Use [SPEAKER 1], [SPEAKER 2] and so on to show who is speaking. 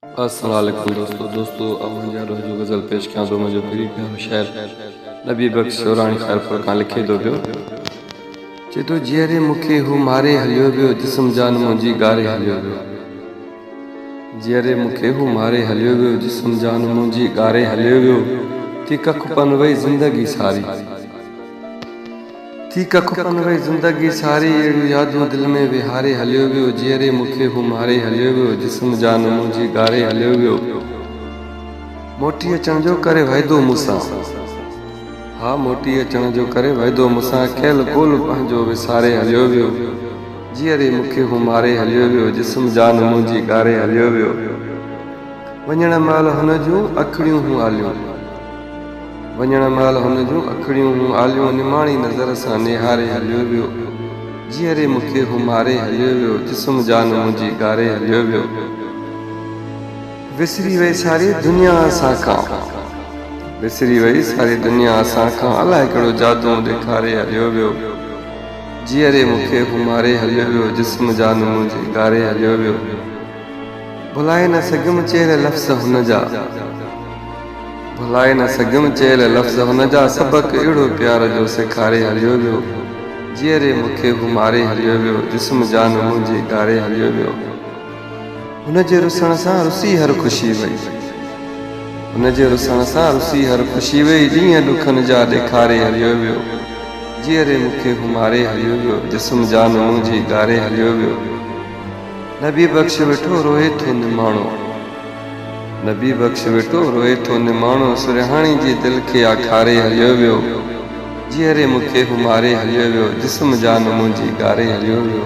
[SPEAKER 1] अस्सलामुअलैकुम दोस्तों अवंजा रोज़ जो गज़ल पेश कयां थो मुंहिंजो पहिरीं प्यारो शाइर नबी बख़्श सोराणी ख़ैरपुर खां लिखे थो पियो। चए थो जीअरे मूंखे हू मारे हलियो वियो जिस्म जान मुंहिंजी गारे हलियो वियो। जीअरे मूंखे हू मारे हलियो वियो जिस्म जान मुंहिंजी गारे हलियो वियो। थी कखपन वई ज़िंदगी सारी थी कखपन वई ज़िंदगी सारी अहिड़ियूं यादूं दिलि में विहारे हलियो वियो। जीअरे मूंखे हू मारे हलियो वियो जिस्म जान मुंहिंजी गारे हलियो वियो। मोटी अचण जो करे वाइदो मूंसां हा मोटी अचण जो करे वाइदो मूंसां कयल गोल पंहिंजो विसारे हलियो वियो। जीअरे मूंखे हू मारे हलियो वियो जिस्म जान मुंहिंजी गारे हलियो वियो। वञण महिल हुन जूं अखिड़ियूं हूं आलियूं वञण महिल हुन जूं अखिड़ियूं हूं आलियूं निमाणी नज़र सां निहारे हलियो वियो। जीअरे मूंखे हू मारे हलियो वियो जिस्म जान मुंहिंजी गारे हलियो वियो। विसरी वई सारी दुनिया असां खां विसरी वई सारी दुनिया असां खां अलाए कहिड़ो जादू ॾेखारे हलियो वियो। जीअरे मूंखे हू मारे हलियो वियो जिस्म जान मुंहिंजी गारे हलियो वियो। भुलाए न सघियुमि चइल लफ़्ज़ हुन जा भुलाए न सघियुमि चइल लफ़्ज़ हुन जा सबक़ अहिड़ो प्यार जो सेखारे हलियो वियो। जीअरे मूंखे हू मारे हलियो वियो जिस्म जान मुंहिंजी गारे हलियो वियो। हुन जे रुसण सां रुसी हर ख़ुशी वई हुन जे रुसण सां रुसी हर ख़ुशी वई। ॾींहं ॾुखनि जा ॾेखारे हलियो वियो। जीअरे मूंखे हू मारे हलियो वियो जिस्म जान मुंहिंजी गारे हलियो वियो। नबी बख़्श वेठो रोए थो निमाणो नबी बख़्श वेठो रोए थो निमाणो सुरहाणी जी दिलि खे आखारे हलियो वियो। जीअरे मूंखे हू मारे हलियो वियो जिस्म जान मुंहिंजी गारे हलियो वियो।